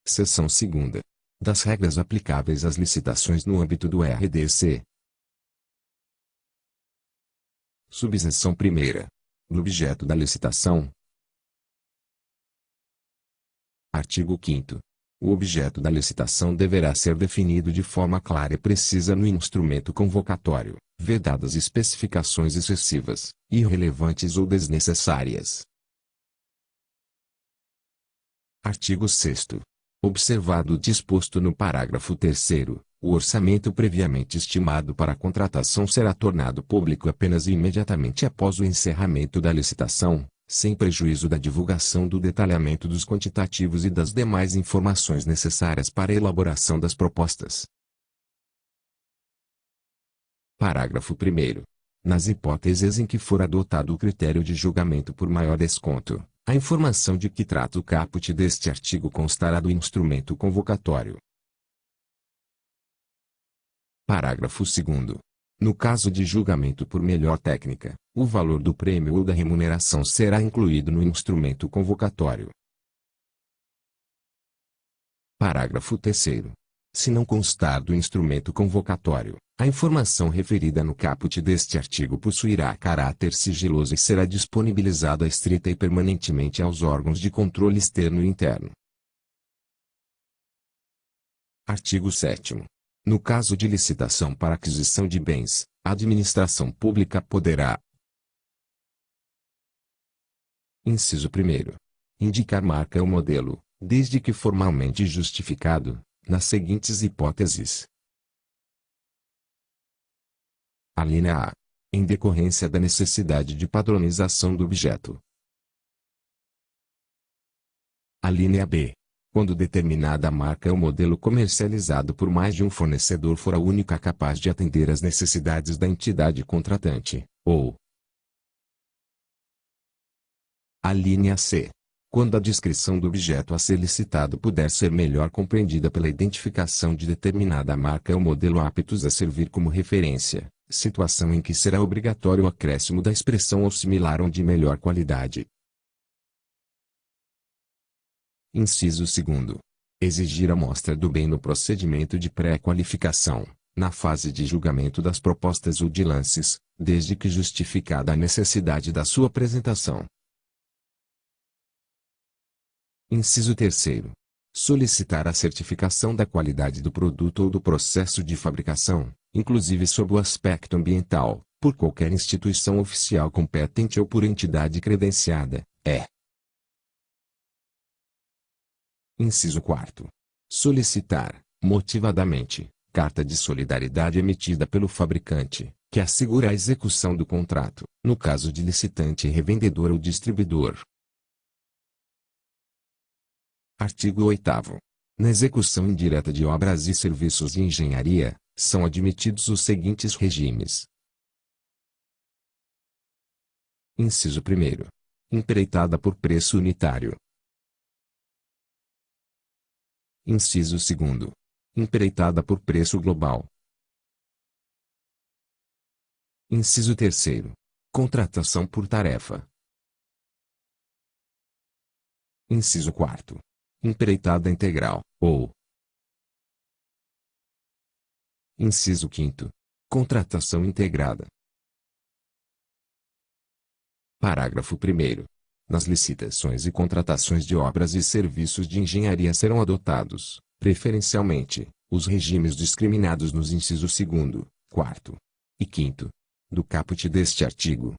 Seção 2ª. Das regras aplicáveis às licitações no âmbito do RDC. Subseção 1ª. No objeto da licitação. Artigo 5º. O objeto da licitação deverá ser definido de forma clara e precisa no instrumento convocatório, vedadas especificações excessivas, irrelevantes ou desnecessárias. Artigo 6º. Observado o disposto no parágrafo 3º, o orçamento previamente estimado para a contratação será tornado público apenas e imediatamente após o encerramento da licitação, sem prejuízo da divulgação do detalhamento dos quantitativos e das demais informações necessárias para a elaboração das propostas. Parágrafo 1º. Nas hipóteses em que for adotado o critério de julgamento por maior desconto, a informação de que trata o caput deste artigo constará do instrumento convocatório. Parágrafo 2º. No caso de julgamento por melhor técnica, o valor do prêmio ou da remuneração será incluído no instrumento convocatório. Parágrafo 3º. Se não constar do instrumento convocatório, a informação referida no caput deste artigo possuirá caráter sigiloso e será disponibilizada estrita e permanentemente aos órgãos de controle externo e interno. Artigo 7º. No caso de licitação para aquisição de bens, a administração pública poderá: Inciso 1º. Indicar marca ou modelo, desde que formalmente justificado, nas seguintes hipóteses. Alínea A. Em decorrência da necessidade de padronização do objeto. Alínea B. Quando determinada marca ou modelo comercializado por mais de um fornecedor for a única capaz de atender às necessidades da entidade contratante, ou alínea C. Quando a descrição do objeto a ser licitado puder ser melhor compreendida pela identificação de determinada marca ou modelo aptos a servir como referência, situação em que será obrigatório o acréscimo da expressão ou similar ou de melhor qualidade. Inciso 2º. Exigir a mostra do bem no procedimento de pré-qualificação, na fase de julgamento das propostas ou de lances, desde que justificada a necessidade da sua apresentação. Inciso 3º. Solicitar a certificação da qualidade do produto ou do processo de fabricação, inclusive sob o aspecto ambiental, por qualquer instituição oficial competente ou por entidade credenciada, Inciso 4º. Solicitar, motivadamente, carta de solidariedade emitida pelo fabricante, que assegura a execução do contrato, no caso de licitante revendedor ou distribuidor. Artigo 8º. Na execução indireta de obras e serviços de engenharia, são admitidos os seguintes regimes. Inciso 1º. Empreitada por preço unitário. Inciso 2º. Empreitada por preço global. Inciso 3º. Contratação por tarefa. Inciso 4º. Empreitada integral, ou. Inciso 5º. Contratação integrada. Parágrafo 1º. Nas licitações e contratações de obras e serviços de engenharia serão adotados, preferencialmente, os regimes discriminados nos incisos 2º, 4º e 5º do caput deste artigo.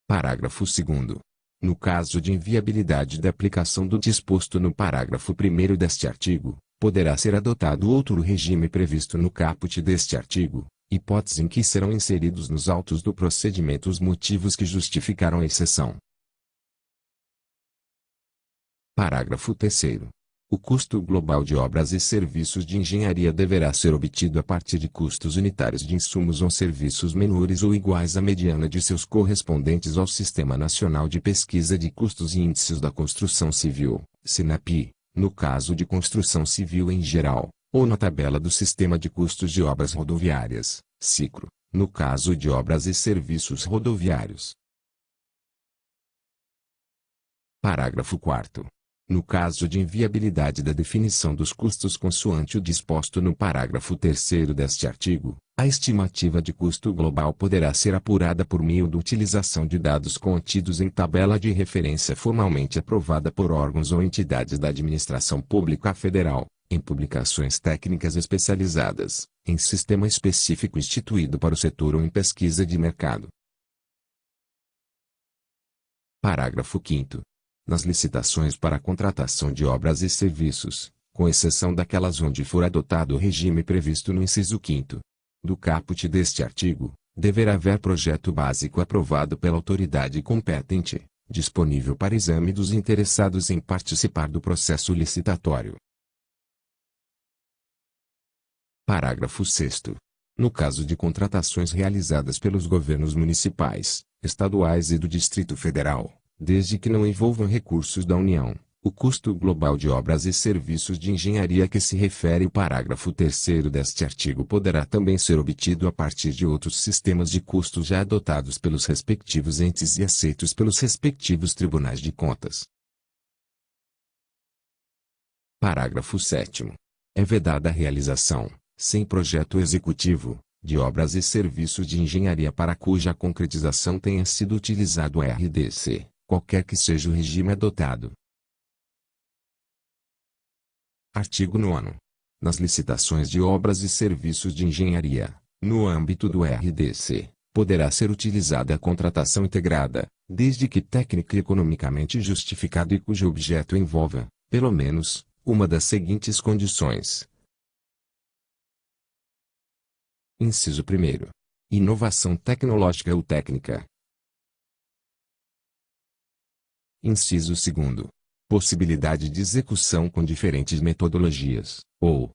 Parágrafo 2º. No caso de inviabilidade da aplicação do disposto no parágrafo 1º deste artigo, poderá ser adotado outro regime previsto no caput deste artigo, hipótese em que serão inseridos nos autos do procedimento os motivos que justificaram a exceção. Parágrafo 3º. O custo global de obras e serviços de engenharia deverá ser obtido a partir de custos unitários de insumos ou serviços menores ou iguais à mediana de seus correspondentes ao Sistema Nacional de Pesquisa de Custos e Índices da Construção Civil, SINAPI, no caso de construção civil em geral, ou na tabela do Sistema de Custos de Obras Rodoviárias, SICRO, no caso de obras e serviços rodoviários. Parágrafo 4º. No caso de inviabilidade da definição dos custos consoante o disposto no parágrafo 3º deste artigo, a estimativa de custo global poderá ser apurada por meio da utilização de dados contidos em tabela de referência formalmente aprovada por órgãos ou entidades da administração pública federal, em publicações técnicas especializadas, em sistema específico instituído para o setor ou em pesquisa de mercado. Parágrafo 5º. Nas licitações para a contratação de obras e serviços, com exceção daquelas onde for adotado o regime previsto no inciso 5º do caput deste artigo, deverá haver projeto básico aprovado pela autoridade competente, disponível para exame dos interessados em participar do processo licitatório. Parágrafo 6º. No caso de contratações realizadas pelos governos municipais, estaduais e do Distrito Federal, desde que não envolvam recursos da União, o custo global de obras e serviços de engenharia a que se refere o parágrafo 3º deste artigo poderá também ser obtido a partir de outros sistemas de custos já adotados pelos respectivos entes e aceitos pelos respectivos tribunais de contas. Parágrafo 7º. É vedada a realização, sem projeto executivo, de obras e serviços de engenharia para cuja concretização tenha sido utilizado o RDC, qualquer que seja o regime adotado. Artigo 9º. Nas licitações de obras e serviços de engenharia, no âmbito do RDC, poderá ser utilizada a contratação integrada, desde que técnica e economicamente justificado e cujo objeto envolva, pelo menos, uma das seguintes condições. Inciso 1º. Inovação tecnológica ou técnica. Inciso 2º. Possibilidade de execução com diferentes metodologias, ou.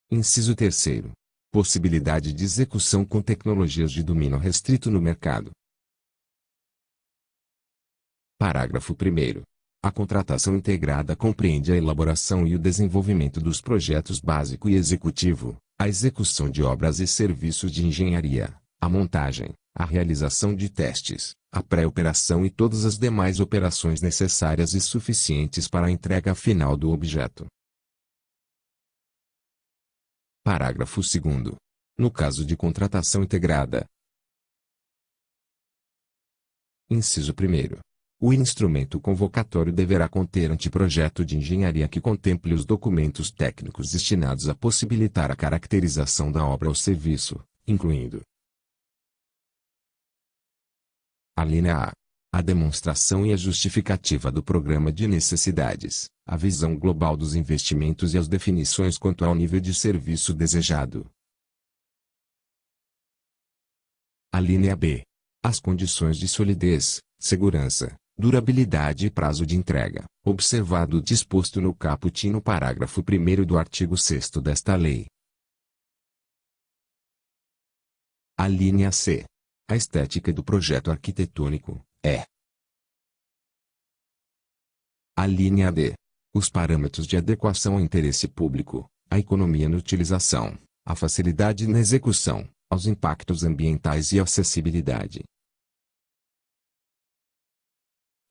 Inciso 3º. Possibilidade de execução com tecnologias de domínio restrito no mercado. Parágrafo 1º. A contratação integrada compreende a elaboração e o desenvolvimento dos projetos básico e executivo, a execução de obras e serviços de engenharia, a montagem, a realização de testes, a pré-operação e todas as demais operações necessárias e suficientes para a entrega final do objeto. Parágrafo 2º. No caso de contratação integrada. Inciso 1º. O instrumento convocatório deverá conter anteprojeto de engenharia que contemple os documentos técnicos destinados a possibilitar a caracterização da obra ou serviço, incluindo: a linha A. A demonstração e a justificativa do programa de necessidades, a visão global dos investimentos e as definições quanto ao nível de serviço desejado. A linha B. As condições de solidez, segurança, durabilidade e prazo de entrega, observado o disposto no caput e no parágrafo 1º do artigo 6º desta lei. A linha C. A estética do projeto arquitetônico, A linha D. Os parâmetros de adequação ao interesse público, a economia na utilização, a facilidade na execução, aos impactos ambientais e a acessibilidade.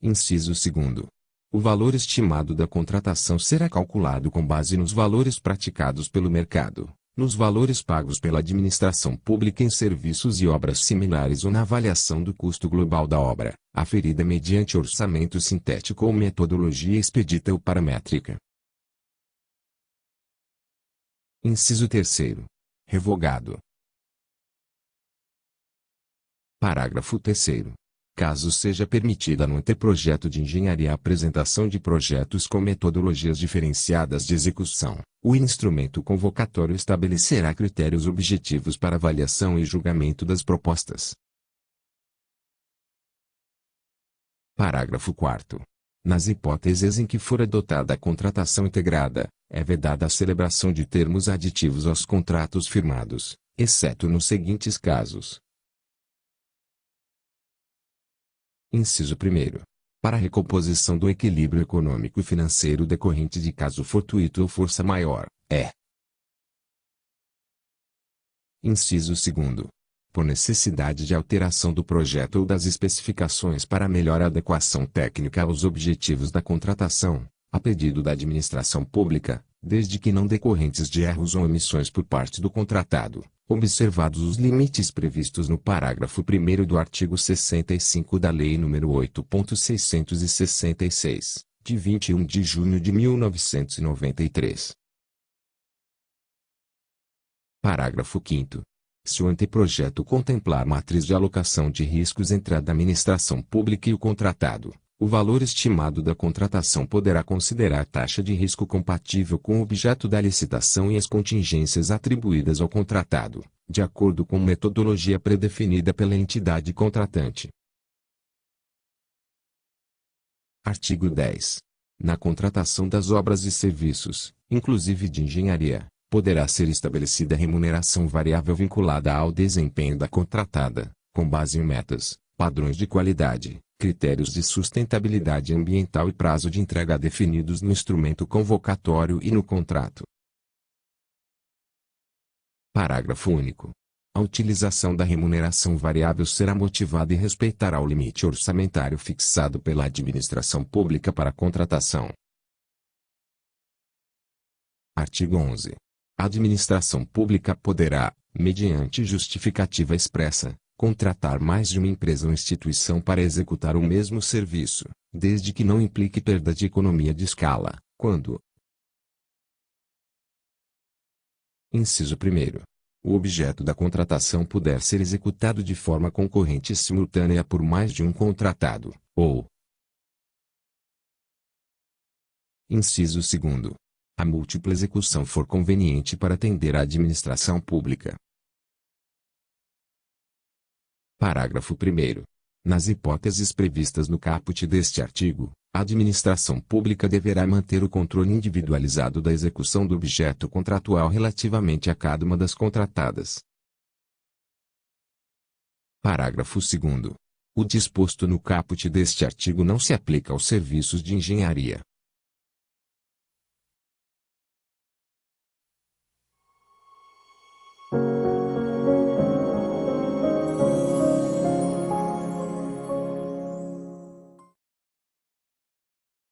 Inciso 2º. O valor estimado da contratação será calculado com base nos valores praticados pelo mercado, nos valores pagos pela administração pública em serviços e obras similares ou na avaliação do custo global da obra, aferida mediante orçamento sintético ou metodologia expedita ou paramétrica. Inciso 3º. Revogado. Parágrafo 3º. Caso seja permitida no anteprojeto de engenharia a apresentação de projetos com metodologias diferenciadas de execução, o instrumento convocatório estabelecerá critérios objetivos para avaliação e julgamento das propostas. Parágrafo 4º. Nas hipóteses em que for adotada a contratação integrada, é vedada a celebração de termos aditivos aos contratos firmados, exceto nos seguintes casos. Inciso 1º. Para a recomposição do equilíbrio econômico e financeiro decorrente de caso fortuito ou força maior, Inciso 2º. por necessidade de alteração do projeto ou das especificações para melhor adequação técnica aos objetivos da contratação, a pedido da administração pública, desde que não decorrentes de erros ou omissões por parte do contratado, observados os limites previstos no parágrafo 1º do artigo 65 da Lei nº 8.666, de 21 de junho de 1993. Parágrafo 5º. Se o anteprojeto contemplar matriz de alocação de riscos entre a administração pública e o contratado, o valor estimado da contratação poderá considerar taxa de risco compatível com o objeto da licitação e as contingências atribuídas ao contratado, de acordo com metodologia predefinida pela entidade contratante. Artigo 10. Na contratação das obras e serviços, inclusive de engenharia, poderá ser estabelecida remuneração variável vinculada ao desempenho da contratada, com base em metas, padrões de qualidade, critérios de sustentabilidade ambiental e prazo de entrega definidos no instrumento convocatório e no contrato. Parágrafo único. A utilização da remuneração variável será motivada e respeitará o limite orçamentário fixado pela administração pública para a contratação. Artigo 11. A administração pública poderá, mediante justificativa expressa, contratar mais de uma empresa ou instituição para executar o mesmo serviço, desde que não implique perda de economia de escala, quando: Inciso 1º. O objeto da contratação puder ser executado de forma concorrente e simultânea por mais de um contratado, ou: Inciso 2º. A múltipla execução for conveniente para atender à administração pública. Parágrafo 1º. Nas hipóteses previstas no caput deste artigo, a administração pública deverá manter o controle individualizado da execução do objeto contratual relativamente a cada uma das contratadas. Parágrafo 2º. O disposto no caput deste artigo não se aplica aos serviços de engenharia,